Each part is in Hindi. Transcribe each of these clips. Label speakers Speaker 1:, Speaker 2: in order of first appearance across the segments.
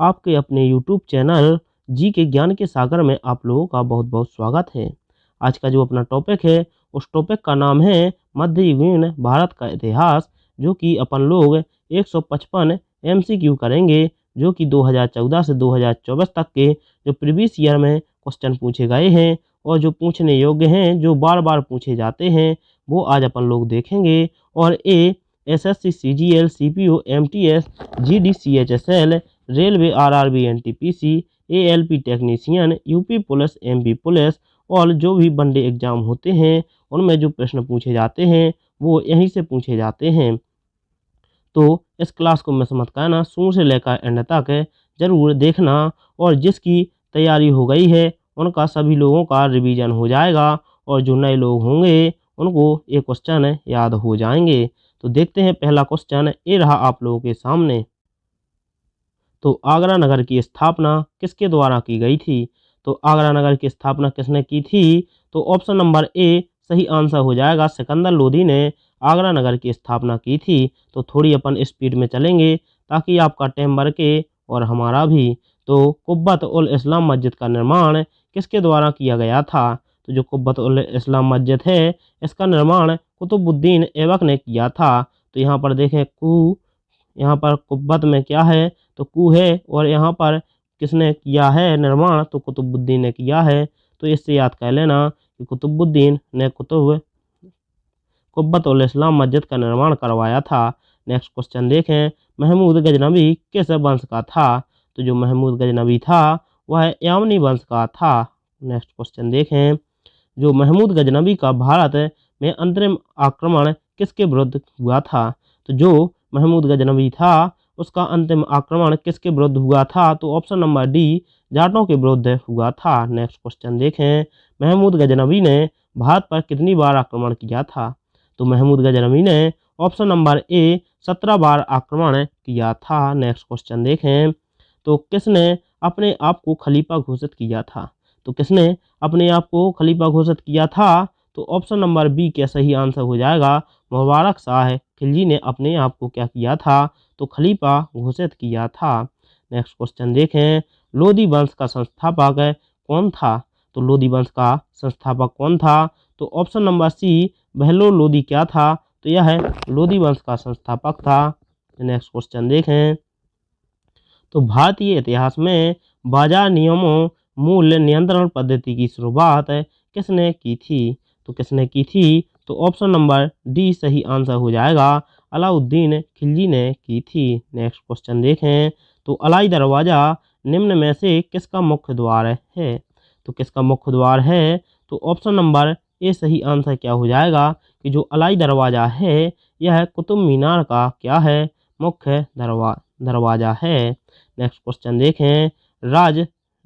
Speaker 1: आपके अपने यूट्यूब चैनल जी के ज्ञान के सागर में आप लोगों का बहुत बहुत स्वागत है। आज का जो अपना टॉपिक है उस टॉपिक का नाम है मध्ययुगीन भारत का इतिहास, जो कि अपन लोग 155 एमसीक्यू करेंगे, जो कि 2014 से 2024 तक के जो प्रीवियस ईयर में क्वेश्चन पूछे गए हैं और जो पूछने योग्य हैं, जो बार बार पूछे जाते हैं, वो आज अपन लोग देखेंगे। और SSC CGL CPO MTS GDCHSL railway RRB NTPC ALP technician UP police MP police और जो भी वनडे एग्जाम होते हैं उनमें जो प्रश्न पूछे जाते हैं वो यहीं से पूछे जाते हैं। तो इस क्लास को मिस मत करना, शुरू से लेकर एंड तक जरूर देखना। और जिसकी तैयारी हो गई है उनका सभी लोगों का रिवीजन हो जाएगा और जो नए लोग होंगे उनको ये क्वेश्चन याद हो जाएंगे। तो देखते हैं पहला क्वेश्चन, ये रहा आप लोगों के सामने। तो आगरा नगर की स्थापना किसके द्वारा की गई थी? तो आगरा नगर की स्थापना किसने की थी? तो ऑप्शन नंबर ए सही आंसर हो जाएगा, सिकंदर लोदी ने आगरा नगर की स्थापना की थी। तो थोड़ी अपन स्पीड में चलेंगे ताकि आपका टाइम बरके और हमारा भी। तो कुब्बत उल इस्लाम मस्जिद का निर्माण किसके द्वारा किया गया था? तो जो कुब्बत उल इस्लाम मस्जिद है इसका निर्माण कुतुबुद्दीन ऐबक ने किया था। तो यहाँ पर देखें यहाँ पर कुब्बत में क्या है? तो कू है, और यहाँ पर किसने किया है निर्माण? तो कुतुबुद्दीन ने किया है। तो इससे याद कर लेना कि कुतुबुद्दीन ने कुब्बत उल इस्लाम मस्जिद का निर्माण करवाया था। नेक्स्ट क्वेश्चन देखें, महमूद गजनबी किस वंश का था? तो जो महमूद गजनबी था वह यामनी वंश का था। नेक्स्ट क्वेश्चन देखें, जो महमूद गजनबी का भारत में अंतरिम आक्रमण किसके विरुद्ध हुआ था? तो जो महमूद गजनबी था उसका अंतिम आक्रमण किसके विरुद्ध हुआ था? तो ऑप्शन नंबर डी जाटों के विरुद्ध हुआ था। नेक्स्ट क्वेश्चन देखें, महमूद गजनबी ने भारत पर कितनी बार आक्रमण किया था? तो महमूद गजनबी ने ऑप्शन नंबर ए 17 बार आक्रमण किया था। नेक्स्ट क्वेश्चन देखें, तो किसने अपने आप को खलीफा घोषित किया था? तो किसने अपने आप को खलीफा घोषित किया था? तो ऑप्शन नंबर बी क्या सही आंसर हो जाएगा, मुबारक शाह खिलजी ने अपने आप को क्या किया था? तो खलीफा घोषित किया था। नेक्स्ट क्वेश्चन देखें, लोदी वंश का संस्थापक कौन था? तो लोदी वंश का संस्थापक कौन था? तो option number C Bahlol Lodi क्या था? तो यह लोदी वंश का संस्थापक था। नेक्स्ट क्वेश्चन देखें, तो भारतीय इतिहास में बाजार नियमों मूल्य नियंत्रण पद्धति की शुरुआत किसने की थी? तो किसने की थी? तो ऑप्शन नंबर डी सही आंसर हो जाएगा, अलाउद्दीन खिलजी ने की थी। नेक्स्ट क्वेश्चन देखें, तो अलाई दरवाज़ा निम्न में से किसका मुख्य द्वार है? तो किसका मुख्य द्वार है? तो ऑप्शन नंबर ए सही आंसर क्या हो जाएगा कि जो अलाई दरवाज़ा है यह कुतुब मीनार का क्या है? मुख्य दरवाज़ा है। नेक्स्ट क्वेश्चन देखें,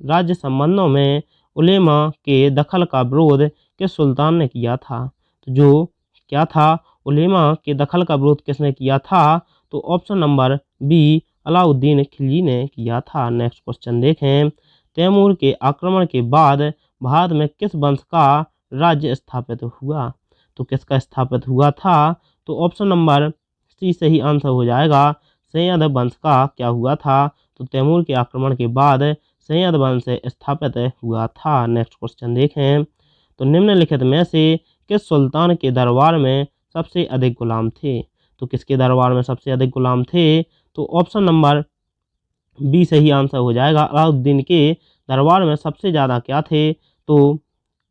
Speaker 1: राज्य संबंधों में उलेमा के दखल का विरोध किस सुल्तान ने किया था? तो जो क्या था, उलेमा के दखल का विरोध किसने किया था? तो option number B Alauddin Khilji ने किया था। नेक्स्ट क्वेश्चन देखें, तैमूर के आक्रमण के बाद भारत में किस वंश का राज्य स्थापित हुआ? तो किसका स्थापित हुआ था? तो ऑप्शन नंबर सी सही आंसर हो जाएगा, सैयद वंश का क्या हुआ था? तो तैमूर के आक्रमण के बाद सैयद वंश स्थापित हुआ था। नेक्स्ट क्वेश्चन देखें, तो निम्नलिखित में से किस सुल्तान के दरबार में सबसे अधिक गुलाम थे? तो किसके दरबार में सबसे अधिक गुलाम थे? तो ऑप्शन नंबर बी सही आंसर हो जाएगा, अलाउद्दीन के दरबार में सबसे ज़्यादा क्या थे? तो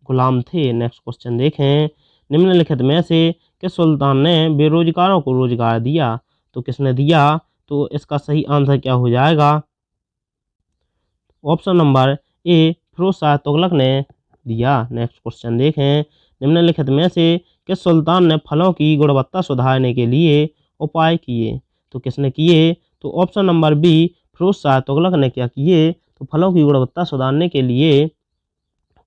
Speaker 1: गुलाम थे। नेक्स्ट क्वेश्चन देखें, निम्नलिखित में से किस सुल्तान ने बेरोजगारों को रोजगार दिया? तो किसने दिया? तो इसका सही आंसर क्या हो जाएगा, option number A Firoz Shah Tughlaq ने दिया। नेक्स्ट क्वेश्चन देखें, निम्नलिखित में से किस सुल्तान ने फलों की गुणवत्ता सुधारने के लिए उपाय किए? तो किसने किए? तो option number B Firoz Shah Tughlaq ने क्या किए? तो फलों की गुणवत्ता सुधारने के लिए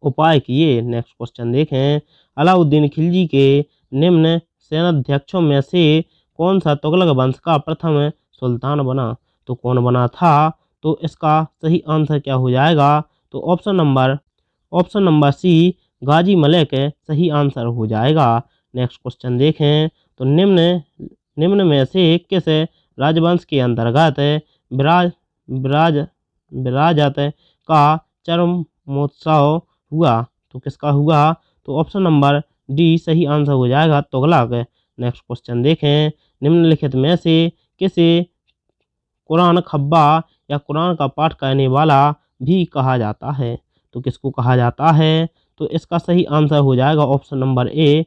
Speaker 1: उपाय किए। नेक्स्ट क्वेश्चन देखें, अलाउद्दीन खिलजी के निम्न सेनाध्यक्षों में से कौन सा तुगलक वंश का प्रथम सुल्तान बना? तो कौन बना था? तो इसका सही आंसर क्या हो जाएगा? तो ऑप्शन नंबर सी गाजी मलिक सही आंसर हो जाएगा। नेक्स्ट क्वेश्चन देखें, तो निम्न में से किस राजवंश के अंतर्गत विराज विराज विराजत का चरमोत्सव हुआ। तो किसका हुआ? तो ऑप्शन नंबर डी सही आंसर हो जाएगा तुगलक। नेक्स्ट क्वेश्चन देखें, निम्नलिखित में से किसे कुरान खब्बा या कुरान का पाठ करने वाला भी कहा जाता है? तो किसको कहा जाता है? तो इसका सही आंसर हो जाएगा option number A,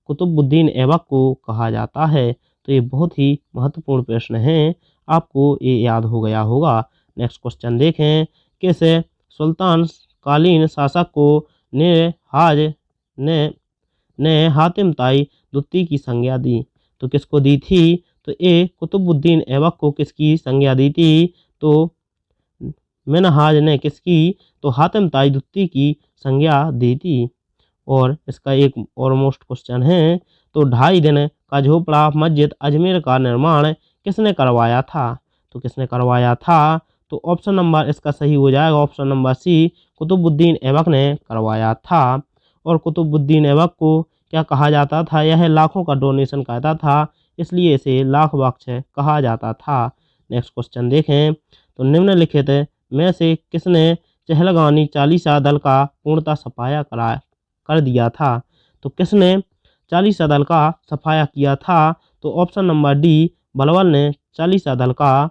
Speaker 1: Qutbuddin Aibak को कहा जाता है। तो ये बहुत ही महत्वपूर्ण प्रश्न है, आपको ये याद हो गया होगा। नेक्स्ट क्वेश्चन देखें, किस सुल्तान कालीन शासक को ने हाज ने ने हातिम ताई द्वितीय की संज्ञा दी? तो किसको दी थी? तो ए कुतुबुद्दीन ऐबक को किसकी संज्ञा दी थी? तो मिनहाज ने किसकी? तो हातिम ताई द्वितीय की संज्ञा दी थी। और इसका एक और मोस्ट क्वेश्चन है, तो 2.5 दिन का झोपड़ा मस्जिद अजमेर का निर्माण किसने करवाया था? तो किसने करवाया था? तो ऑप्शन नंबर इसका सही हो जाएगा option number C, Qutbuddin Aibak ने करवाया था। और कुतुबुद्दीन ऐबक को क्या कहा जाता था? यह लाखों का डोनेशन करता था, इसलिए इसे लाख बख्श कहा जाता था। नेक्स्ट क्वेश्चन देखें, तो निम्नलिखित में से किसने चहलगामी चालीसा दल का पूर्णतः सफाया कर दिया था? तो किसने चालीसा दल का सफाया किया था? तो ऑप्शन नंबर डी, बलबन ने चालीसा दल का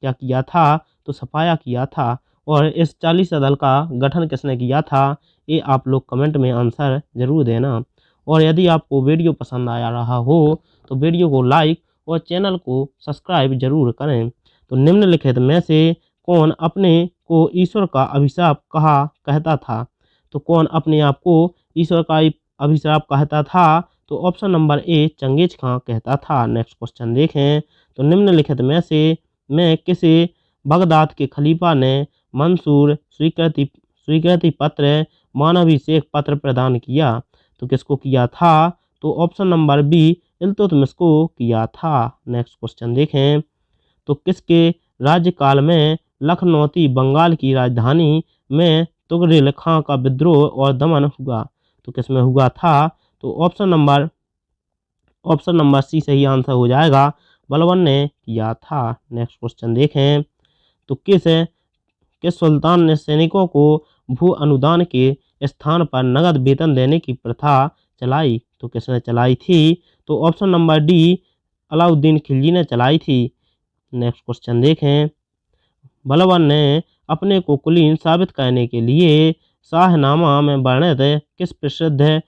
Speaker 1: क्या किया था? तो सफाया किया था। और इस चालीसा दल का गठन किसने किया था? ये आप लोग कमेंट में आंसर जरूर देना। और यदि आपको वीडियो पसंद आया रहा हो तो वीडियो को लाइक और चैनल को सब्सक्राइब जरूर करें। तो निम्नलिखित में से कौन अपने को ईश्वर का अभिशाप कहता था? तो कौन अपने आप को ईश्वर का अभिशाप कहता था? तो ऑप्शन नंबर ए, चंगेज खां कहता था। नेक्स्ट क्वेश्चन देखें, तो निम्नलिखित में से किसे बगदाद के खलीफा ने मंसूर स्वीकृति पत्र मानवाभिषेक पत्र प्रदान किया? तो किसको किया था? तो ऑप्शन नंबर बी, इल्तुतमिश को किया था। नेक्स्ट क्वेश्चन देखें, तो किसके राज्यकाल में लखनौती बंगाल की राजधानी में तुगरिल खां का विद्रोह और दमन हुआ? तो किसमें हुआ था? तो ऑप्शन नंबर सी सही आंसर हो जाएगा, बलबन ने किया था। नेक्स्ट क्वेश्चन देखें, तो किस सुल्तान ने सैनिकों को भू अनुदान के स्थान पर नगद वेतन देने की प्रथा चलाई? तो किसने चलाई थी? तो option number D, Alauddin Khilji ने चलाई थी। नेक्स्ट क्वेश्चन देखें, बलबन ने अपने को कुलीन साबित करने के लिए शाहनामा में वर्णित किस प्रसिद्ध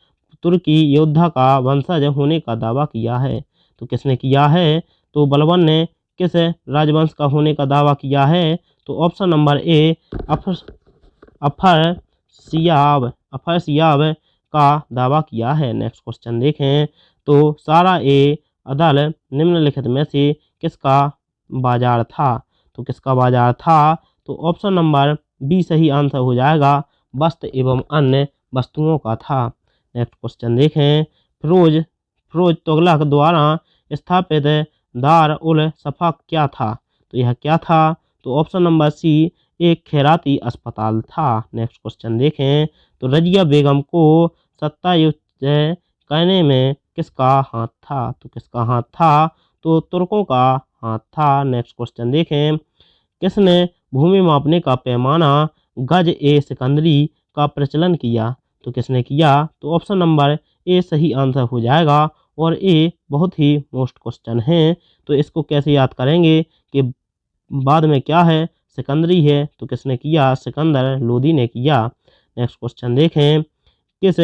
Speaker 1: तुर्की योद्धा का वंशज होने का दावा किया है? तो किसने किया है? तो बलबन ने किस राजवंश का होने का दावा किया है? तो ऑप्शन नंबर ए, अफरसियाब का दावा किया है। नेक्स्ट क्वेश्चन देखें, तो सारा ए अदल निम्नलिखित में से किसका बाजार था? तो किसका बाजार था? तो ऑप्शन नंबर बी सही आंसर हो जाएगा, वस्त्र एवं अन्य वस्तुओं का था। नेक्स्ट क्वेश्चन देखें, फिरोज तुगलक द्वारा स्थापित दार उल सफा क्या था? तो यह क्या था? तो ऑप्शन नंबर सी, एक खैराती अस्पताल था। नेक्स्ट क्वेश्चन देखें, तो रजिया बेगम को सत्तायुक्त करने में किसका हाथ था? तो किसका हाथ था? तो तुर्कों का हाथ था। नेक्स्ट क्वेश्चन देखें, किसने भूमि मापने का पैमाना गज ए सिकंदरी का प्रचलन किया? तो किसने किया? तो ऑप्शन नंबर ए सही आंसर हो जाएगा। और ए बहुत ही मोस्ट क्वेश्चन है, तो इसको कैसे याद करेंगे कि बाद में क्या है? सिकंदरी है। तो किसने किया? सिकंदर लोदी ने किया। नेक्स्ट क्वेश्चन देखें, किस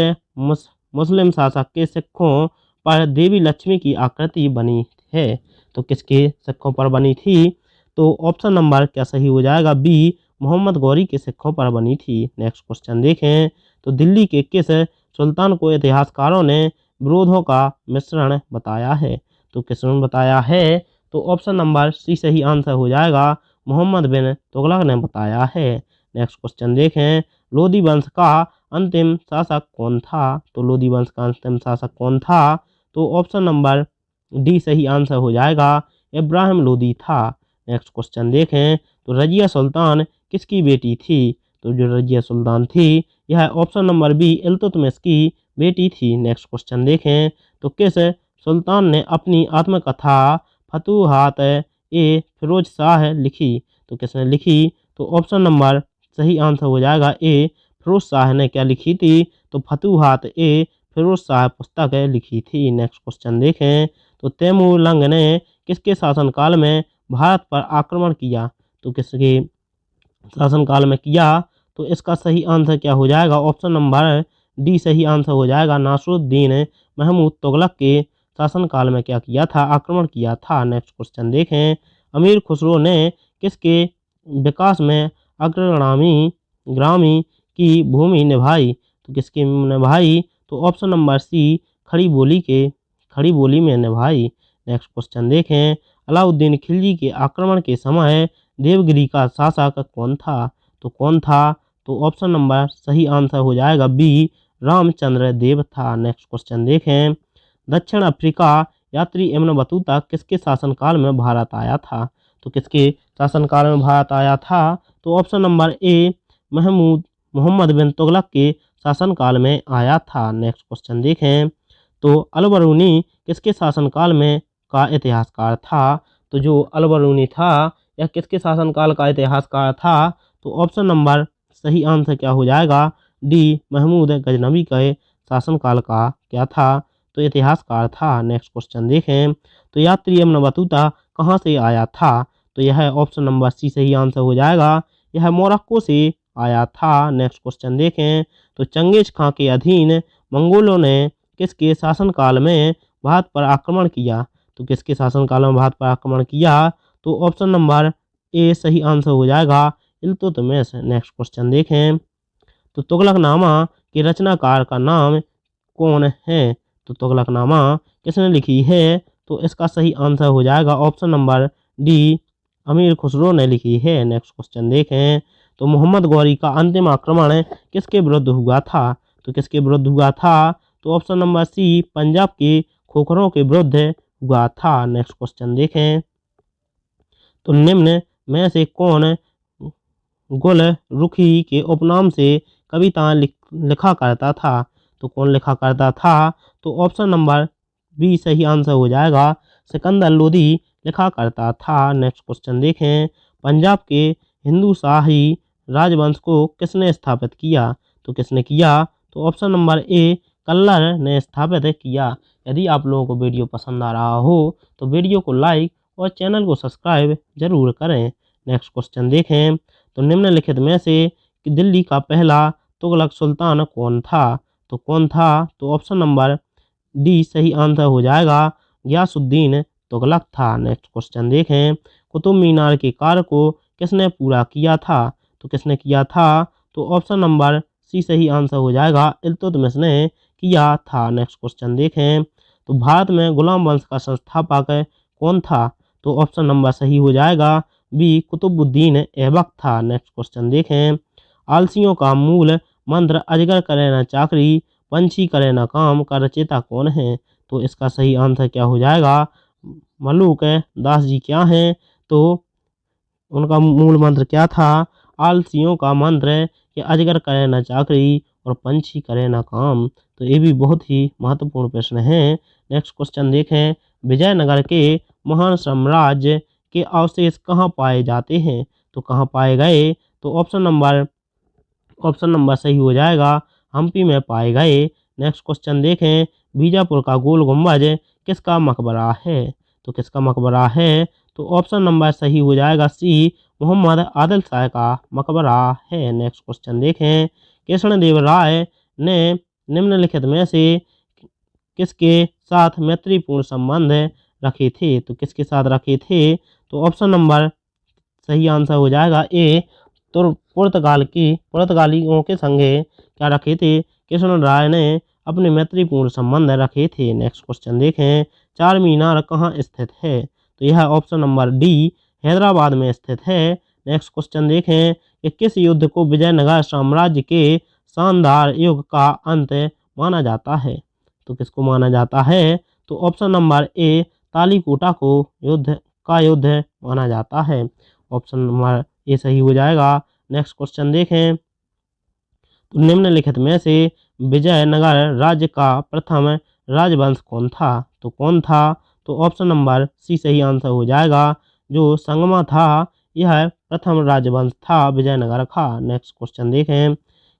Speaker 1: मुस्लिम शासक के सिक्कों पर देवी लक्ष्मी की आकृति बनी है? तो किसके सिक्कों पर बनी थी? तो ऑप्शन नंबर क्या सही हो जाएगा? बी, मोहम्मद गौरी के सिक्कों पर बनी थी। नेक्स्ट क्वेश्चन देखें, तो दिल्ली के किस सुल्तान को इतिहासकारों ने विरोधों का मिश्रण बताया है? तो किसने बताया है? तो ऑप्शन नंबर सी सही आंसर हो जाएगा, मोहम्मद बिन तुगलक ने बताया है। नेक्स्ट क्वेश्चन देखें, लोदी वंश का अंतिम शासक कौन था? तो लोदी वंश का अंतिम शासक कौन था? तो ऑप्शन नंबर डी सही आंसर हो जाएगा, इब्राहिम लोदी था। नेक्स्ट क्वेश्चन देखें, तो रजिया सुल्तान किसकी बेटी थी? तो जो रजिया सुल्तान थी, यह ऑप्शन नंबर बी, इल्तुतमिश की बेटी थी। नेक्स्ट क्वेश्चन देखें, तो किस सुल्तान ने अपनी आत्मकथा फतुहात ए फिरोज शाह लिखी? तो किसने लिखी? तो तो ऑप्शन नंबर सही आंसर हो जाएगा ए, फिरोज शाह ने क्या लिखी थी? तो फतूहात ए फिरोज शाह पुस्तक लिखी थी। नेक्स्ट क्वेश्चन देखें, तो तैमूर लंग ने किसके शासनकाल में भारत पर आक्रमण किया? तो किसके शासनकाल में किया? तो इसका सही आंसर क्या हो जाएगा? ऑप्शन नंबर डी सही आंसर हो जाएगा। नासिरुद्दीन महमूद तुगलक के शासनकाल में क्या किया था? आक्रमण किया था। नेक्स्ट क्वेश्चन देखें, अमीर खुसरो ने किसके विकास में अग्रगामी ग्रामी की भूमि निभाई? तो किसकी निभाई? तो ऑप्शन नंबर सी खड़ी बोली में निभाई। नेक्स्ट क्वेश्चन देखें, अलाउद्दीन खिलजी के आक्रमण के समय देवगिरी का शासक कौन था? तो कौन था? तो ऑप्शन नंबर सही आंसर हो जाएगा बी, रामचंद्र देव था। नेक्स्ट क्वेश्चन देखें, दक्षिण अफ्रीका यात्री इब्न बतूता किसके शासनकाल में भारत आया था? तो किसके शासनकाल में भारत आया था? तो ऑप्शन नंबर ए, मोहम्मद बिन तुगलक के शासनकाल में आया था। नेक्स्ट क्वेश्चन देखें, तो अल बरूनी किसके शासनकाल में का इतिहासकार था? तो जो अल बरूनी था यह किसके शासनकाल का इतिहासकार था? तो ऑप्शन नंबर सही आंसर क्या हो जाएगा? डी, महमूद गजनवी के शासनकाल का क्या था? तो इतिहासकार था। नेक्स्ट क्वेश्चन देखें, तो यात्री इब्न बतूता कहाँ से आया था? तो यह ऑप्शन नंबर सी सही आंसर हो जाएगा। यह मोरक्को से आया था। नेक्स्ट क्वेश्चन देखें, तो चंगेज खां के अधीन मंगोलों ने किसके शासनकाल में भारत पर आक्रमण किया? तो किसके शासनकाल में भारत पर आक्रमण किया? तो ऑप्शन नंबर ए सही आंसर हो जाएगा, इल्तुतमिश। नेक्स्ट क्वेश्चन देखें, तो तुगलकनामा के रचनाकार का नाम कौन है? तो तुगलकनामा किसने लिखी है? तो इसका सही आंसर हो जाएगा ऑप्शन नंबर डी, अमीर खुसरो ने लिखी है। नेक्स्ट क्वेश्चन देखें, तो मोहम्मद गौरी का अंतिम आक्रमण किसके विरुद्ध हुआ था? तो किसके विरुद्ध हुआ था? तो ऑप्शन नंबर सी, पंजाब के खोखरों के विरुद्ध हुआ था। नेक्स्ट क्वेश्चन देखें, तो निम्न में से कौन गुल रुखी के उपनाम से कविताएं लिखा करता था? तो कौन लिखा करता था? तो ऑप्शन नंबर बी सही आंसर हो जाएगा, सिकंदर लोदी लिखा करता था। नेक्स्ट क्वेश्चन देखें, पंजाब के हिंदू शाही राजवंश को किसने स्थापित किया? तो किसने किया? तो ऑप्शन नंबर ए, कल्लर ने स्थापित किया। यदि आप लोगों को वीडियो पसंद आ रहा हो तो वीडियो को लाइक और चैनल को सब्सक्राइब जरूर करें। नेक्स्ट क्वेश्चन देखें, तो निम्नलिखित में से कि दिल्ली का पहला तुगलक सुल्तान कौन था? तो कौन था? तो ऑप्शन नंबर डी सही आंसर हो जाएगा, गयासुद्दीन तुगलक था। नेक्स्ट क्वेश्चन देखें, कुतुब मीनार के कार्य को किसने पूरा किया था? तो किसने किया था? तो ऑप्शन नंबर सी सही आंसर हो जाएगा, इल्तुतमिश ने किया था। नेक्स्ट क्वेश्चन देखें, तो भारत में गुलाम वंश का संस्थापक कौन था? तो ऑप्शन नंबर सही हो जाएगा बी, कुतुबुद्दीन ऐबक था। नेक्स्ट क्वेश्चन देखें, आलसियों का मूल मंत्र अजगर करे न चाकरी पंछी करे न काम का रचयिता कौन है? तो इसका सही आंसर क्या हो जाएगा? मलूक दास जी क्या हैं? तो उनका मूल मंत्र क्या था? आलसियों का मंत्र कि अजगर करे न चाकरी और पंछी करे न काम। तो ये भी बहुत ही महत्वपूर्ण प्रश्न है। नेक्स्ट क्वेश्चन देखें, विजयनगर के महान साम्राज्य के अवशेष कहाँ पाए जाते हैं? तो कहाँ पाए गए? तो ऑप्शन नंबर सही हो जाएगा, हम्पी में पाए गए। नेक्स्ट क्वेश्चन देखें, बीजापुर का गोल गुंबज किसका मकबरा है? तो किसका मकबरा है? तो ऑप्शन नंबर सही हो जाएगा सी, मोहम्मद आदिल शाह का मकबरा है। नेक्स्ट क्वेश्चन देखें, कृष्णदेव राय ने निम्नलिखित में से किसके साथ मैत्रीपूर्ण संबंध रखे थे? तो किसके साथ रखे थे? तो ऑप्शन नंबर सही आंसर हो जाएगा ए, तो पुर्तगालियों के संगे क्या रखे थे? कृष्ण राय ने अपने मैत्रीपूर्ण संबंध रखे थे। नेक्स्ट क्वेश्चन देखें, चार मीनार कहाँ स्थित है? तो यह ऑप्शन नंबर डी, हैदराबाद में स्थित है। नेक्स्ट क्वेश्चन देखें कि किस युद्ध को विजयनगर साम्राज्य के शानदार युग का अंत माना जाता है? तो किसको माना जाता है? तो ऑप्शन नंबर ए, तालीकोटा को युद्ध माना जाता है। ऑप्शन नंबर ए सही हो जाएगा। नेक्स्ट क्वेश्चन देखें, तो निम्नलिखित में से विजयनगर राज्य का प्रथम राजवंश कौन था? तो कौन था? तो ऑप्शन नंबर सी सही आंसर हो जाएगा, जो संगमा था यह प्रथम राजवंश था विजयनगर का। नेक्स्ट क्वेश्चन देखें,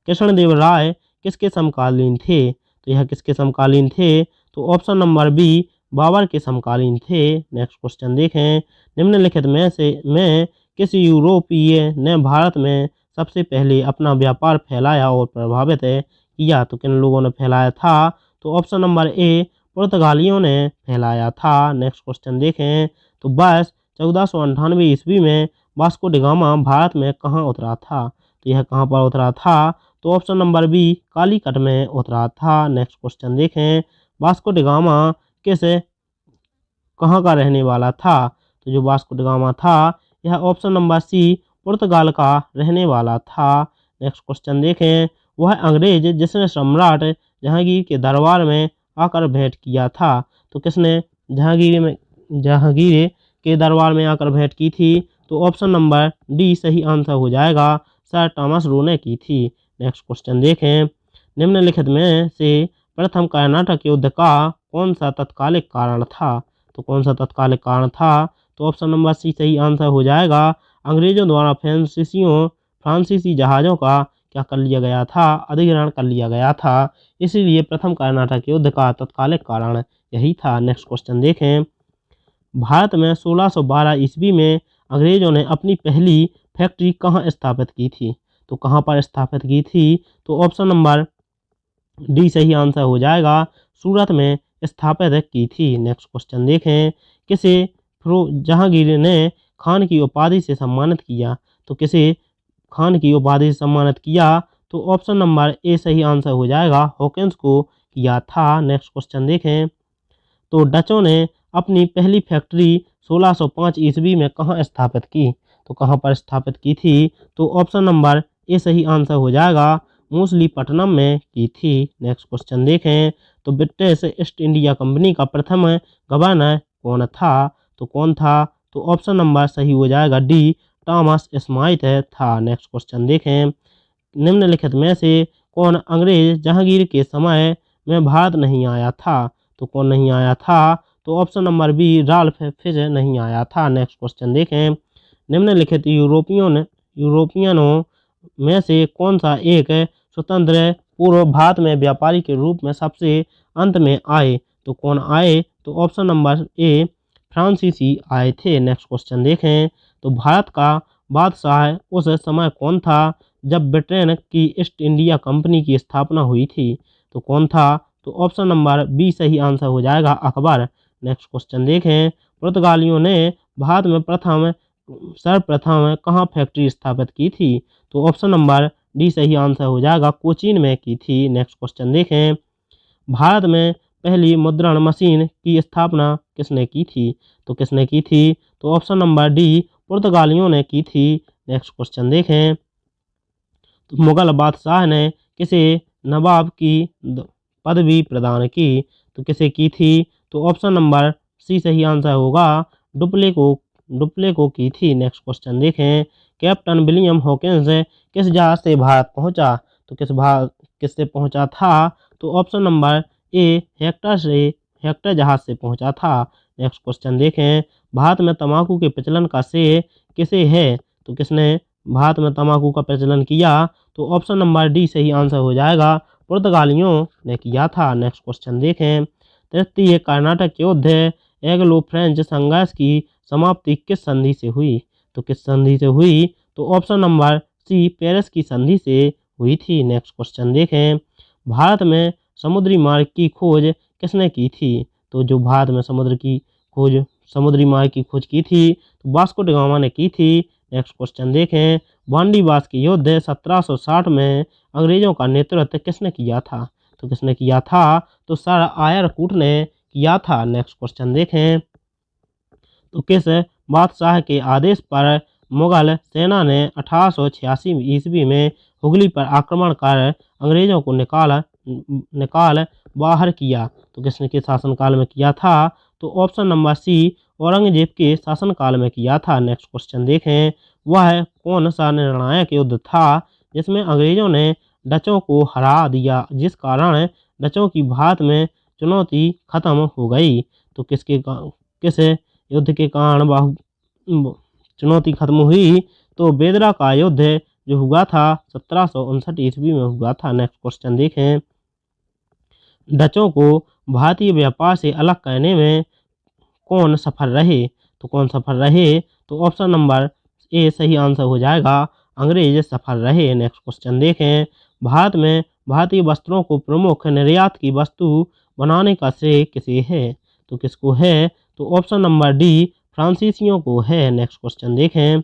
Speaker 1: कृष्णदेव राय किसके समकालीन थे? तो यह किसके समकालीन थे? तो ऑप्शन नंबर बी बाबर के समकालीन थे। नेक्स्ट क्वेश्चन देखें, निम्नलिखित में किस यूरोपीय ने भारत में सबसे पहले अपना व्यापार फैलाया और प्रभावित किया? तो किन लोगों ने फैलाया था? तो ऑप्शन नंबर ए पुर्तगालियों ने फैलाया था। नेक्स्ट क्वेश्चन देखें, तो बस 1498 ईस्वी में वास्को डी गामा भारत में कहाँ उतरा था? तो यह कहाँ पर उतरा था? तो ऑप्शन नंबर बी कालीकट में उतरा था। नेक्स्ट क्वेश्चन देखें, वास्को डी गामा किस कहाँ का रहने वाला था? तो जो वास्को डी गामा था यह ऑप्शन नंबर सी पुर्तगाल का रहने वाला था। नेक्स्ट क्वेश्चन देखें, वह अंग्रेज जिसने सम्राट जहांगीर के दरबार में आकर भेंट किया था? तो किसने जहांगीर के दरबार में आकर भेंट की थी? तो ऑप्शन नंबर डी सही आंसर हो जाएगा, सर थॉमस रो ने की थी। नेक्स्ट क्वेश्चन देखें, निम्नलिखित में से प्रथम कर्नाटक युद्ध का कौन सा तत्कालिक कारण था? तो कौन सा तत्कालिक कारण था? तो ऑप्शन नंबर सी सही आंसर हो जाएगा, अंग्रेजों द्वारा फ्रांसीसी जहाज़ों का क्या कर लिया गया था? अधिग्रहण कर लिया गया था। इसीलिए प्रथम कर्नाटक युद्ध का तत्कालिक कारण यही था। नेक्स्ट क्वेश्चन देखें, भारत में 1612 ईस्वी में अंग्रेजों ने अपनी पहली फैक्ट्री कहाँ स्थापित की थी? तो कहाँ पर स्थापित की थी? तो ऑप्शन नंबर डी सही आंसर हो जाएगा, सूरत में स्थापित की थी। नेक्स्ट क्वेश्चन देखें, किसे जहांगीर ने खान की उपाधि से सम्मानित किया? तो किसे खान की उपाधि से सम्मानित किया? तो ऑप्शन नंबर ए सही आंसर हो जाएगा, हॉकिंस को किया था। नेक्स्ट क्वेश्चन देखें, तो डचों ने अपनी पहली फैक्ट्री 1605 ईस्वी में कहाँ स्थापित की? तो कहाँ पर स्थापित की थी? तो ऑप्शन नंबर ए सही आंसर हो जाएगा, मूसलीपट्टनम में की थी। नेक्स्ट क्वेश्चन देखें, तो ब्रिटिश ईस्ट इंडिया कंपनी का प्रथम गवर्नर कौन था? तो कौन था? तो ऑप्शन नंबर सही हो जाएगा डी, थॉमस स्माइथ था। नेक्स्ट क्वेश्चन देखें, निम्नलिखित में से कौन अंग्रेज जहांगीर के समय में भारत नहीं आया था? तो कौन नहीं आया था? तो option number B Ralph Fitch नहीं आया था। नेक्स्ट क्वेश्चन देखें, निम्नलिखित यूरोपियनों में से कौन सा एक स्वतंत्र पूर्व भारत में व्यापारी के रूप में सबसे अंत में आए? तो कौन आए? तो ऑप्शन नंबर ए फ्रांसीसी आए थे। नेक्स्ट क्वेश्चन देखें, तो भारत का बादशाह उस समय कौन था जब ब्रिटेन की ईस्ट इंडिया कंपनी की स्थापना हुई थी? तो कौन था? तो ऑप्शन नंबर बी सही आंसर हो जाएगा, अकबर। नेक्स्ट क्वेश्चन देखें, पुर्तगालियों ने भारत में सर्वप्रथम कहाँ फैक्ट्री स्थापित की थी? तो ऑप्शन नंबर डी सही आंसर हो जाएगा, कोचीन में की थी। नेक्स्ट क्वेश्चन देखें, भारत में पहली मुद्रण मशीन की स्थापना किसने की थी? तो किसने की थी? तो ऑप्शन नंबर डी पुर्तगालियों ने की थी। नेक्स्ट क्वेश्चन देखें, तो मुगल बादशाह ने किसे नवाब की पदवी प्रदान की? तो किसे की थी? तो ऑप्शन नंबर सी सही आंसर होगा, डुप्ले को की थी। नेक्स्ट क्वेश्चन देखें, कैप्टन विलियम हॉकिंस किस जहाज से भारत पहुंचा? तो किससे पहुंचा था? तो ऑप्शन नंबर ए हेक्टर जहाज से पहुंचा था। नेक्स्ट क्वेश्चन देखें, भारत में तंबाकू के प्रचलन का श्रेय किसे है? तो किसने भारत में तंबाकू का प्रचलन किया? तो ऑप्शन नंबर डी सही आंसर हो जाएगा, पुर्तगालियों ने किया था। नेक्स्ट क्वेश्चन देखें, तृतीय कर्नाटक युद्ध एंग्लो फ्रेंच संघर्ष की समाप्ति किस संधि से हुई? तो किस संधि से हुई? तो ऑप्शन नंबर सी पेरिस की संधि से हुई थी। नेक्स्ट क्वेश्चन देखें, भारत में समुद्री मार्ग की खोज किसने की थी? तो जो भारत में समुद्री मार्ग की खोज की थी तो वास्को डी गामा ने की थी। नेक्स्ट क्वेश्चन देखें, वांडीवास के युद्ध 1760 में अंग्रेजों का नेतृत्व किसने किया था? तो किसने किया था? तो सर आयर ने किया था। नेक्स्ट क्वेश्चन देखें, तो किस बादशाह के आदेश पर मुगल सेना ने 1886 ईस्वी में हुगली पर आक्रमण कर अंग्रेजों को निकाल बाहर किया? तो किसने के शासनकाल में किया था? तो ऑप्शन नंबर सी औरंगजेब के शासनकाल में किया था। नेक्स्ट क्वेश्चन देखें, वह कौन सा निर्णायक युद्ध था जिसमें अंग्रेजों ने डचों को हरा दिया, जिस कारण डचों की भारत में चुनौती खत्म हो गई? तो किस युद्ध के कारण चुनौती खत्म हुई तो बेदरा का युद्ध जो हुआ था 1759 ईस्वी में हुआ था। नेक्स्ट क्वेश्चन देखें, डचों को भारतीय व्यापार से अलग करने में कौन सफल रहे? तो कौन सफल रहे? तो ऑप्शन नंबर ए सही आंसर हो जाएगा, अंग्रेज सफल रहे। नेक्स्ट क्वेश्चन देखें, भारत में भारतीय वस्त्रों को प्रमुख निर्यात की वस्तु बनाने का श्रेय किसे है? तो किसको है? तो ऑप्शन नंबर डी फ्रांसीसियों को है। नेक्स्ट क्वेश्चन देखें,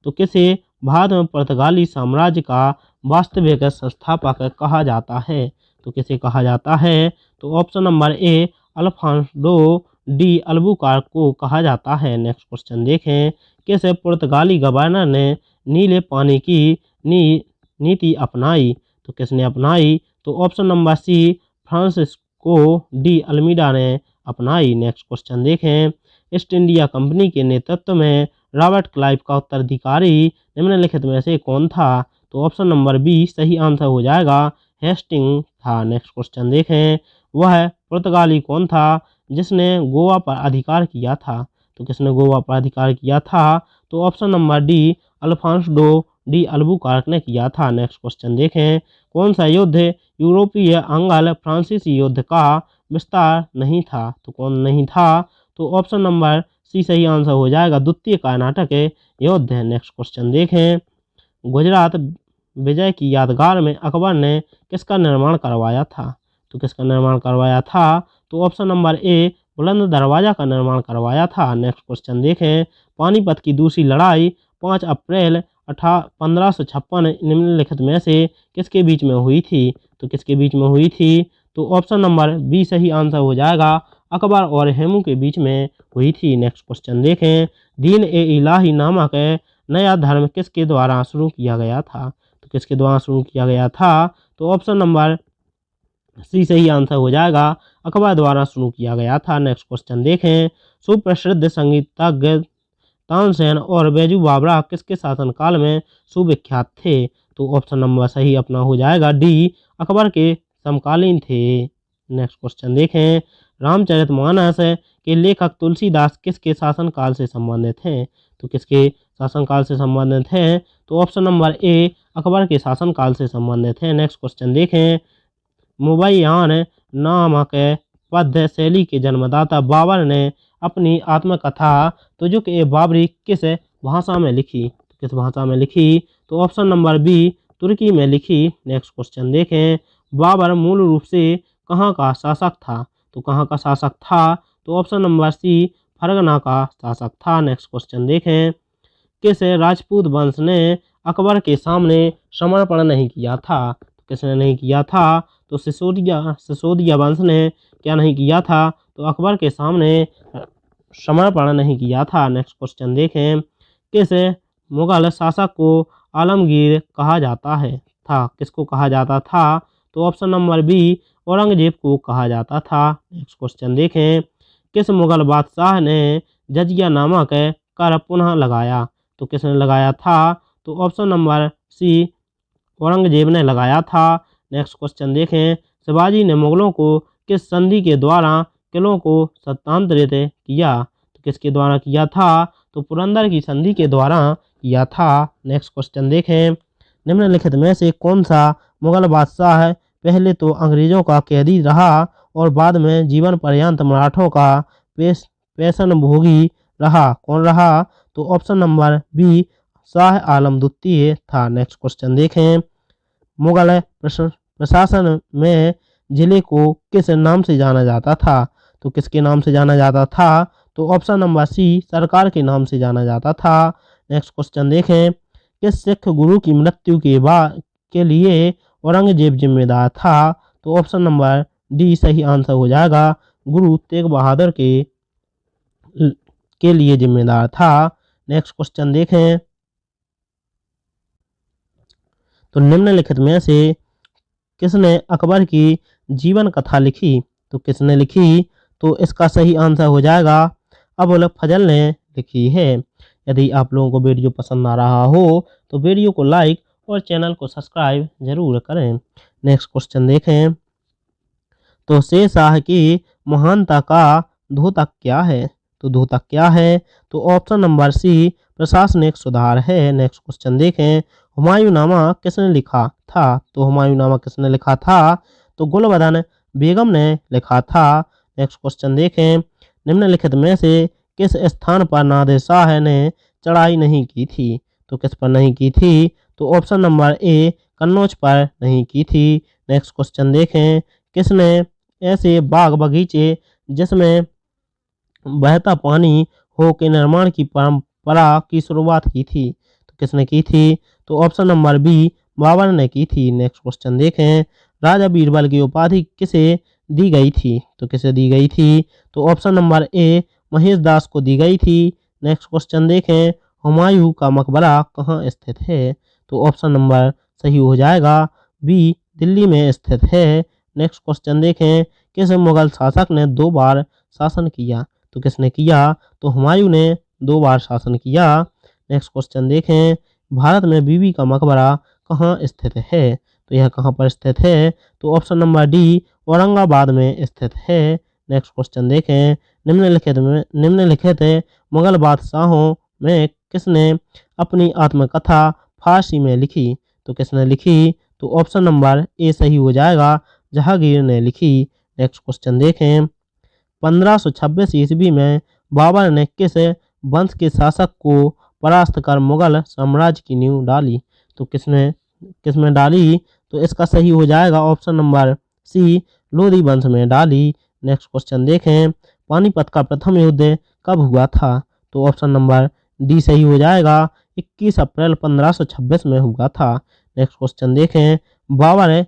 Speaker 1: तो किसे भारत में पुर्तगाली साम्राज्य का वास्तविक संस्थापक कहा जाता है? तो किसे कहा जाता है? तो option number A Alfonso de Albuquerque को कहा जाता है। नेक्स्ट क्वेश्चन देखें, किस पुर्तगाली गवर्नर ने नीले पानी की नीति अपनाई? तो किसने अपनाई? तो option number C Francisco de Almeida ने अपनाई। नेक्स्ट क्वेश्चन देखें, ईस्ट इंडिया कंपनी के नेतृत्व में रॉबर्ट क्लाइव का उत्तराधिकारी निम्नलिखित में से कौन था? तो ऑप्शन नंबर बी सही आंसर हो जाएगा, हेस्टिंग था। नेक्स्ट क्वेश्चन देखें, वह पुर्तगाली कौन था जिसने गोवा पर अधिकार किया था? तो किसने गोवा पर अधिकार किया था? तो option number D Alfonso de Albuquerque ने किया था। नेक्स्ट क्वेश्चन देखें, कौन सा युद्ध यूरोपीय अंगल फ्रांसीसी युद्ध का विस्तार नहीं था? तो कौन नहीं था? तो ऑप्शन नंबर सी सही आंसर हो जाएगा, द्वितीय कर्नाटक युद्ध। नेक्स्ट क्वेश्चन देखें, गुजरात विजय की यादगार में अकबर ने किसका निर्माण करवाया था? तो किसका निर्माण करवाया था? तो ऑप्शन नंबर ए बुलंद दरवाजा का निर्माण करवाया था। नेक्स्ट क्वेश्चन देखें, पानीपत की दूसरी लड़ाई 5 अप्रैल 1556 निम्नलिखित में से किसके बीच में हुई थी? तो किसके बीच में हुई थी? तो ऑप्शन नंबर बी सही आंसर हो जाएगा, अकबर और हेमू के बीच में हुई थी। नेक्स्ट क्वेश्चन देखें, दीन ए इलाही नामक नया धर्म किसके द्वारा शुरू किया गया था? तो किसके द्वारा शुरू किया गया था? तो ऑप्शन नंबर सी सही आंसर हो जाएगा, अकबर द्वारा शुरू किया गया था। नेक्स्ट क्वेश्चन देखें, सुप्रसिद्ध संगीतज्ञ तानसेन और बैजू बावरा किसके शासनकाल में सुविख्यात थे? तो ऑप्शन नंबर सही अपना हो जाएगा डी, अकबर के समकालीन थे। नेक्स्ट क्वेश्चन देखें, रामचरितमानस के लेखक तुलसीदास किसके शासनकाल से संबंधित हैं? तो किसके शासनकाल से संबंधित हैं? तो ऑप्शन नंबर ए अकबर के शासनकाल से संबंधित हैं। नेक्स्ट क्वेश्चन देखें, मुबैयान नामक पद्य शैली के जन्मदाता बाबर ने अपनी आत्मकथा तुजुक ए बाबरी किस भाषा में लिखी? किस भाषा में लिखी? तो ऑप्शन नंबर बी तुर्की में लिखी। नेक्स्ट क्वेश्चन देखें, बाबर मूल रूप से कहाँ का शासक था? तो कहाँ का शासक था? तो ऑप्शन नंबर सी फरगना का शासक था। नेक्स्ट क्वेश्चन देखें, किस राजपूत वंश ने अकबर के सामने समर्पण नहीं किया था? तो किसने नहीं किया था? तो सिसोदिया वंश ने क्या नहीं किया था? तो अकबर के सामने समर्पण नहीं किया था। नेक्स्ट क्वेश्चन देखें, किस मुगल शासक को आलमगीर कहा जाता है था? किसको कहा जाता था? तो ऑप्शन नंबर बी औरंगजेब को कहा जाता था। नेक्स्ट क्वेश्चन देखें, किस मुगल बादशाह ने जजिया नामक कर पुनः लगाया? तो किसने लगाया था? तो ऑप्शन नंबर सी औरंगजेब ने लगाया था। नेक्स्ट क्वेश्चन देखें, शिवाजी ने मुगलों को किस संधि के द्वारा किलों को हस्तांतरित किया? तो किसके द्वारा किया था? तो पुरंदर की संधि के द्वारा किया था। नेक्स्ट क्वेश्चन देखें, निम्नलिखित में से कौन सा मुगल बादशाह पहले तो अंग्रेजों का कैदी रहा और बाद में जीवन पर्यंत मराठों का पेशन भोगी रहा? कौन रहा? तो option number B Shah Alam द्वितीय था। नेक्स्ट क्वेश्चन देखें, मुगल प्रशासन में जिले को किस नाम से जाना जाता था? तो किसके नाम से जाना जाता था? तो ऑप्शन नंबर सी सरकार के नाम से जाना जाता था। नेक्स्ट क्वेश्चन देखें, किस सिख गुरु की मृत्यु के लिए औरंगजेब जिम्मेदार था? तो ऑप्शन नंबर डी सही आंसर हो जाएगा, गुरु तेग बहादुर के लिए जिम्मेदार था। नेक्स्ट क्वेश्चन देखें, तो निम्नलिखित में से किसने अकबर की जीवन कथा लिखी? तो किसने लिखी? तो इसका सही आंसर हो जाएगा अबुल फजल ने लिखी है। यदि आप लोगों को वीडियो पसंद आ रहा हो तो वीडियो को लाइक और चैनल को सब्सक्राइब जरूर करें। नेक्स्ट क्वेश्चन देखें, तो शेरशाह की महानता का द्योतक क्या है? तो द्योतक क्या है? तो ऑप्शन नंबर सी प्रशासनिक सुधार है। नेक्स्ट क्वेश्चन देखें, हुमायूंनामा किसने लिखा था? तो हुमायूंनामा किसने लिखा था? तो गुलबदन बेगम ने लिखा था। नेक्स्ट क्वेश्चन देखें, निम्नलिखित में से किस स्थान पर नादिर शाह ने चढ़ाई नहीं की थी? तो किस पर नहीं की थी? तो ऑप्शन नंबर ए कन्नौज पर नहीं की थी। नेक्स्ट क्वेश्चन देखें, किसने ऐसे बाग बगीचे जिसमें बहता पानी हो के निर्माण की परंपरा की शुरुआत की थी? तो किसने की थी? तो ऑप्शन नंबर बी बाबर ने की थी। नेक्स्ट क्वेश्चन देखें, राजा बीरबल की उपाधि किसे दी गई थी? तो किसे दी गई थी? तो ऑप्शन नंबर ए महेश दास को दी गई थी। नेक्स्ट क्वेश्चन देखें, हुमायूं का मकबरा कहाँ स्थित है? तो ऑप्शन नंबर सही हो जाएगा बी दिल्ली में स्थित है। नेक्स्ट क्वेश्चन देखें, किस मुगल शासक ने 2 बार शासन किया? तो किसने किया? तो हुमायूं ने 2 बार शासन किया। नेक्स्ट क्वेश्चन देखें, भारत में बीबी का मकबरा कहाँ स्थित है? तो यह कहाँ पर स्थित है? तो ऑप्शन नंबर डी औरंगाबाद में स्थित है। नेक्स्ट क्वेश्चन देखें, निम्नलिखित मुगल बादशाहों में किसने अपनी आत्मकथा फारसी में लिखी? तो किसने लिखी? तो ऑप्शन नंबर ए सही हो जाएगा, जहांगीर ने लिखी। नेक्स्ट क्वेश्चन देखें, 1526 ईस्वी में बाबर ने किस वंश के शासक को परास्त कर मुगल साम्राज्य की नींव डाली? तो किसने किसमें डाली? तो इसका सही हो जाएगा ऑप्शन नंबर सी लोधी वंश में डाली। नेक्स्ट क्वेश्चन देखें, पानीपत का प्रथम युद्ध कब हुआ था? तो ऑप्शन नंबर डी सही हो जाएगा, 21 अप्रैल 1526 में हुआ था। नेक्स्ट क्वेश्चन देखें, बाबर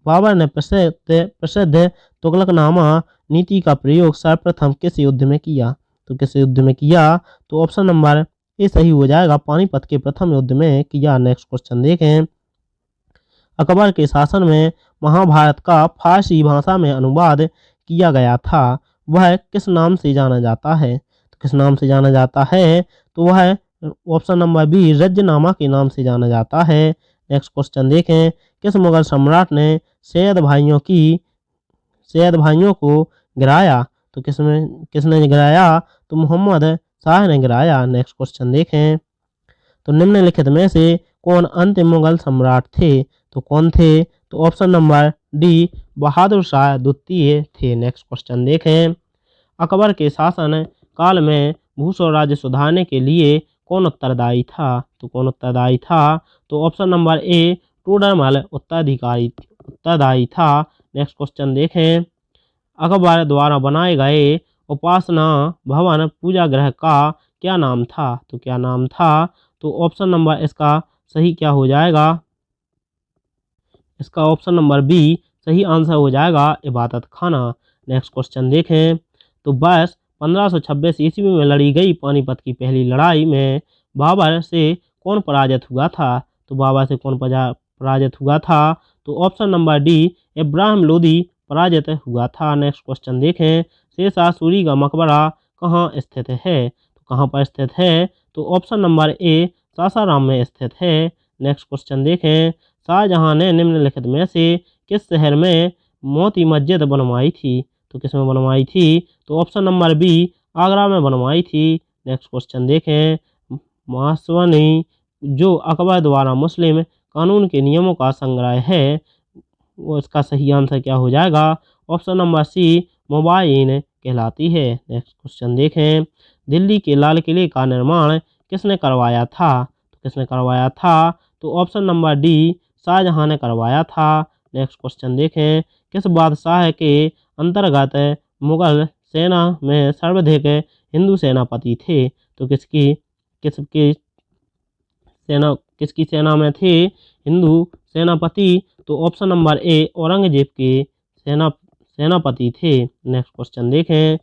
Speaker 1: बाबर ने प्रसिद्ध तुगलकनामा नीति का प्रयोग सर्वप्रथम किस युद्ध में किया? तो किस युद्ध में किया? तो ऑप्शन नंबर ए सही हो जाएगा, पानीपत के प्रथम युद्ध में किया। नेक्स्ट क्वेश्चन देखें, अकबर के शासन में महाभारत का फारसी भाषा में अनुवाद किया गया था, वह किस नाम से जाना जाता है? तो किस नाम से जाना जाता है? तो वह ऑप्शन नंबर बी रज्जनामा के नाम से जाना जाता है। नेक्स्ट क्वेश्चन देखें, किस मुगल सम्राट ने सैयद भाइयों को गिराया? तो किसने गिराया? तो मोहम्मद शाह ने गिराया। नेक्स्ट क्वेश्चन देखें, तो निम्नलिखित में से कौन अंतिम मुगल सम्राट थे? तो कौन थे? तो option number D Bahadur Shah द्वितीय थे। नेक्स्ट क्वेश्चन देखें, अकबर के शासन काल में भूस्व राज्य सुधारने के लिए कौन उत्तरदायी था? तो कौन उत्तरदायी था? तो ऑप्शन नंबर ए टोडरमल उत्तरदायी था। नेक्स्ट क्वेश्चन देखें, अकबर द्वारा बनाए गए उपासना भवन पूजा गृह का क्या नाम था? तो क्या नाम था? तो ऑप्शन नंबर इसका सही क्या हो जाएगा? इसका ऑप्शन नंबर बी सही आंसर हो जाएगा, इबादत खाना। नेक्स्ट क्वेश्चन देखें, तो बस 1526 ईस्वी में लड़ी गई पानीपत की पहली लड़ाई में बाबर से कौन पराजित हुआ था? तो बाबर से कौन पराजित हुआ था? तो option number D Ibrahim Lodi पराजित हुआ था। नेक्स्ट क्वेश्चन देखें, शेरशाह सूरी का मकबरा कहाँ स्थित है? तो कहाँ पर स्थित है? तो ऑप्शन नंबर ए सासाराम में स्थित है। नेक्स्ट क्वेश्चन देखें, शाहजहां ने निम्नलिखित में से किस शहर में मोती मस्जिद बनवाई थी? तो किस में बनवाई थी? तो ऑप्शन नंबर बी आगरा में बनवाई थी। नेक्स्ट क्वेश्चन देखें, मासवनी जो अकबर द्वारा मुस्लिम कानून के नियमों का संग्रह है, वो इसका सही आंसर क्या हो जाएगा? ऑप्शन नंबर सी मुबाइन कहलाती है। नेक्स्ट क्वेश्चन देखें, दिल्ली के लाल किले का निर्माण किसने करवाया था? तो किसने करवाया था? तो ऑप्शन नंबर डी शाहजहां ने करवाया था। नेक्स्ट क्वेश्चन देखें, किस बादशाह के अंतर्गत मुगल सेना में सर्वाधिक हिंदू सेनापति थे? तो किसकी सेना में थे हिंदू सेनापति? तो ऑप्शन नंबर ए औरंगजेब के सेनापति थे। नेक्स्ट क्वेश्चन देखें,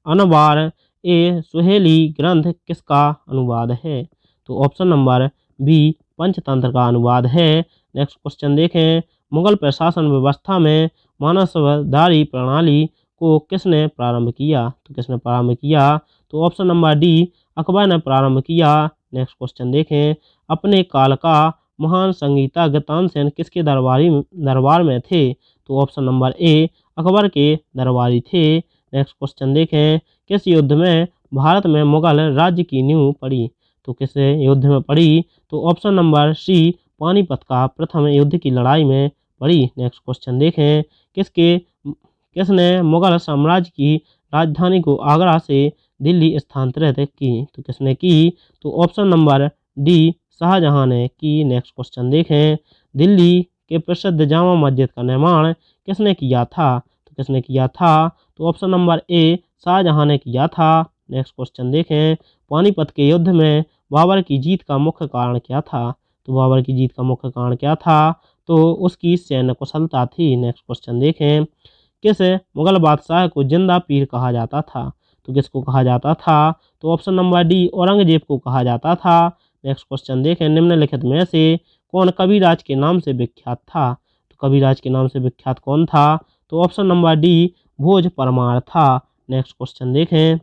Speaker 1: अनवार ए सुहेली ग्रंथ किसका अनुवाद है? तो ऑप्शन नंबर बी पंचतंत्र का अनुवाद है। नेक्स्ट क्वेश्चन देखें, मुगल प्रशासन व्यवस्था में मानसबदारी प्रणाली को किसने प्रारंभ किया? तो किसने प्रारंभ किया? तो ऑप्शन नंबर डी अकबर ने प्रारंभ किया। नेक्स्ट क्वेश्चन देखें, अपने काल का महान संगीतज्ञ तानसेन किसके दरबार में थे? तो ऑप्शन नंबर ए अकबर के दरबारी थे। नेक्स्ट क्वेश्चन देखें, किस युद्ध में भारत में मुगल राज्य की नींव पड़ी? तो किस युद्ध में पड़ी? तो ऑप्शन नंबर सी, पानीपत का प्रथम युद्ध की लड़ाई में पड़ी। नेक्स्ट क्वेश्चन देखें, किसने मुगल साम्राज्य की राजधानी को आगरा से दिल्ली स्थानांतरित की? तो किसने की? तो ऑप्शन नंबर डी, शाहजहां ने की। नेक्स्ट क्वेश्चन देखें, दिल्ली के प्रसिद्ध जामा मस्जिद का निर्माण किसने किया था? तो किसने किया था? तो ऑप्शन नंबर ए, शाहजहां ने किया था। नेक्स्ट क्वेश्चन देखें, पानीपत के युद्ध में बाबर की जीत का मुख्य कारण क्या था? तो बाबर की जीत का मुख्य कारण क्या था? तो उसकी सैन्य कुशलता थी। नेक्स्ट क्वेश्चन देखें, किस मुगल बादशाह को जिंदा पीर कहा जाता था? तो किसको कहा जाता था? तो ऑप्शन नंबर डी, औरंगजेब को कहा जाता था। नेक्स्ट क्वेश्चन देखें, निम्नलिखित में से कौन कविराज के नाम से विख्यात था? तो कविराज के नाम से विख्यात कौन था? तो ऑप्शन नंबर डी, भोज परमार था। नेक्स्ट क्वेश्चन देखें,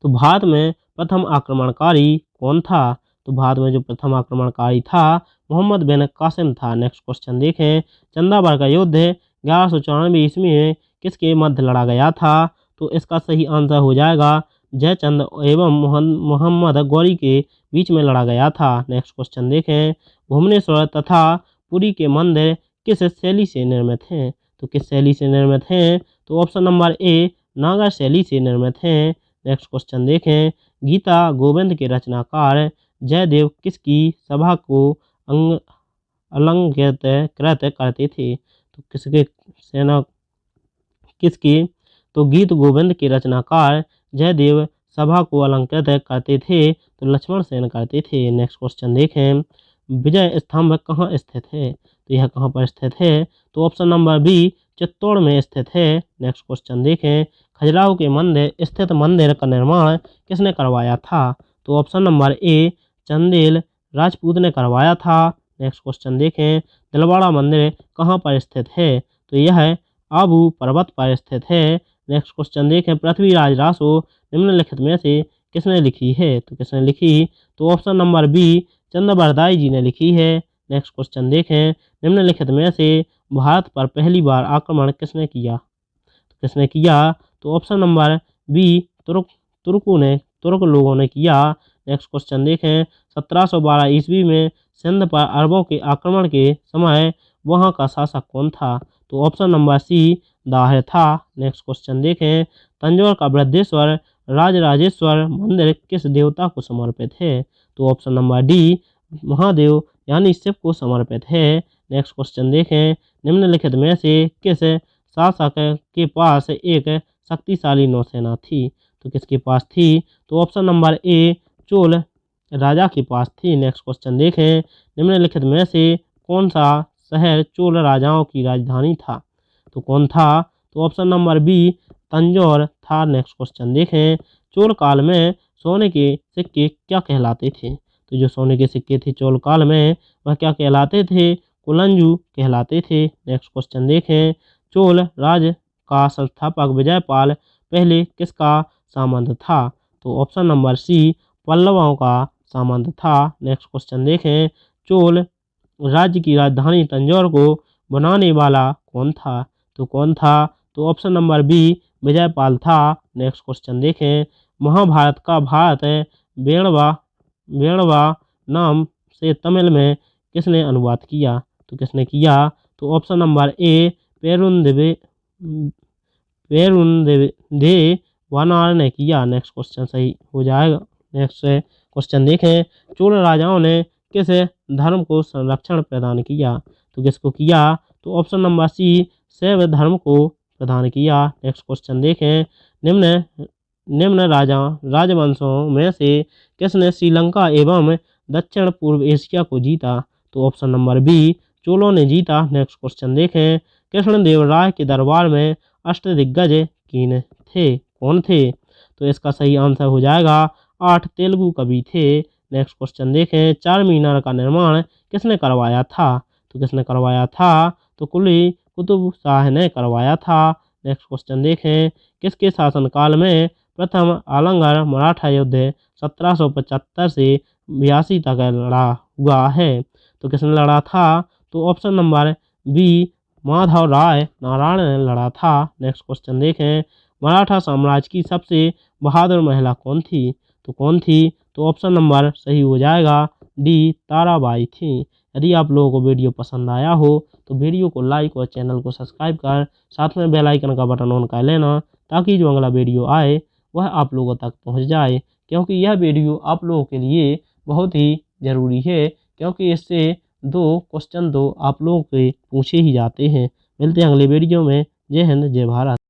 Speaker 1: तो भारत में प्रथम आक्रमणकारी कौन था? तो भारत में जो प्रथम आक्रमणकारी था मोहम्मद बिन कासिम था। नेक्स्ट क्वेश्चन देखें, चंदाबर का युद्ध 1194 ईस्वी में किसके मध्य लड़ा गया था? तो इसका सही आंसर हो जाएगा जयचंद एवं मोहम्मद गौरी के बीच में लड़ा गया था। नेक्स्ट क्वेश्चन देखें, भुवनेश्वर तथा पुरी के मंदिर किस शैली से निर्मित हैं? तो किस शैली से निर्मित हैं? तो ऑप्शन नंबर ए, नागर शैली से निर्मित हैं। नेक्स्ट क्वेश्चन देखें, गीता गोविंद के रचनाकार जयदेव किसकी सभा को अलंकृत करते थे? तो किसके सेना किसकी? तो गीत गोविंद के रचनाकार जयदेव सभा को अलंकृत करते थे तो लक्ष्मण सेन करते थे। नेक्स्ट क्वेश्चन देखें, विजय स्तंभ कहाँ स्थित है? तो यह कहाँ पर स्थित है? तो ऑप्शन नंबर बी, चित्तौड़ में स्थित है। नेक्स्ट क्वेश्चन देखें, खजुराहो के मंदिर स्थित मंदिर का निर्माण किसने करवाया था? तो ऑप्शन नंबर ए, चंदेल राजपूत ने करवाया था। नेक्स्ट क्वेश्चन देखें, दिलवाड़ा मंदिर कहाँ पर स्थित है? तो यह आबू पर्वत पर स्थित है। नेक्स्ट क्वेश्चन देखें, पृथ्वीराज रासो निम्नलिखित में से किसने लिखी है? तो किसने लिखी? तो ऑप्शन नंबर बी, चंद्रबरदाई जी ने लिखी है। नेक्स्ट क्वेश्चन देखें, निम्नलिखित में से भारत पर पहली बार आक्रमण किसने किया? तो किसने किया? तो ऑप्शन नंबर बी, तुर्क लोगों ने किया। नेक्स्ट क्वेश्चन देखें, 1712 ईस्वी में सिंध पर अरबों के आक्रमण के समय वहां का शासक कौन था? तो ऑप्शन नंबर सी, दाहिर था। नेक्स्ट क्वेश्चन देखें, तंजौर का बृहदेश्वर राजराजेश्वर मंदिर किस देवता को समर्पित है? तो ऑप्शन नंबर डी, महादेव यानी शिव को समर्पित है। नेक्स्ट क्वेश्चन देखें, निम्नलिखित में से किस शासक के पास एक शक्तिशाली नौसेना थी? तो किसके पास थी? तो ऑप्शन नंबर ए, चोल राजा के पास थी। नेक्स्ट क्वेश्चन देखें, निम्नलिखित में से कौन सा शहर चोल राजाओं की राजधानी था? तो कौन था? तो ऑप्शन नंबर बी, तंजौर था। नेक्स्ट क्वेश्चन देखें, चोल काल में सोने के सिक्के क्या कहलाते थे? तो जो सोने के सिक्के थे चोल काल में वह क्या कहलाते थे? कुलंजू कहलाते थे। नेक्स्ट क्वेश्चन देखें, चोल राज का संस्थापक विजयपाल पहले किसका सामंत था? तो ऑप्शन नंबर सी, पल्लवों का सामंत था। नेक्स्ट क्वेश्चन देखें, चोल राज्य की राजधानी तंजौर को बनाने वाला कौन था? तो कौन था? तो ऑप्शन नंबर बी, विजयपाल था। नेक्स्ट क्वेश्चन देखें, महाभारत का भारत बेड़वा बेड़वा नाम से तमिल में किसने अनुवाद किया? तो किसने किया? तो ऑप्शन नंबर ए, पेरुंदे वानार ने किया। नेक्स्ट क्वेश्चन सही हो जाएगा। नेक्स्ट क्वेश्चन देखें, चोल राजाओं ने किस धर्म को संरक्षण प्रदान किया? तो किसको किया? तो ऑप्शन नंबर सी, शैव धर्म को प्रदान किया। नेक्स्ट क्वेश्चन देखें, निम्न राजवंशों में से किसने श्रीलंका एवं दक्षिण पूर्व एशिया को जीता? तो ऑप्शन नंबर बी, चोलों ने जीता। नेक्स्ट क्वेश्चन देखें, कृष्णदेव राय के दरबार में अष्टदिग्गज कौन थे? तो इसका सही आंसर हो जाएगा 8 तेलुगु कवि थे। नेक्स्ट क्वेश्चन देखें, चार मीनार का निर्माण किसने करवाया था? तो किसने करवाया था? तो कुली कुतुब शाह ने करवाया था। नेक्स्ट क्वेश्चन देखें, किसके शासनकाल में प्रथम आलमगीर मराठा युद्ध 1775 से 82 तक लड़ा हुआ है? तो किसने लड़ा था? तो option number B, Madhav Rai Narayan ने लड़ा था। नेक्स्ट क्वेश्चन देखें, मराठा साम्राज्य की सबसे बहादुर महिला कौन थी? तो कौन थी? तो ऑप्शन नंबर सही हो जाएगा डी, ताराबाई थी। यदि आप लोगों को वीडियो पसंद आया हो तो वीडियो को लाइक और चैनल को सब्सक्राइब कर साथ में बेल आइकन का बटन ऑन कर लेना, ताकि जो अगला वीडियो आए वह आप लोगों तक पहुंच जाए, क्योंकि यह वीडियो आप लोगों के लिए बहुत ही ज़रूरी है, क्योंकि इससे 2 क्वेश्चन तो आप लोगों के पूछे ही जाते हैं। मिलते हैं अगले वीडियो में। जय हिंद, जय भारत।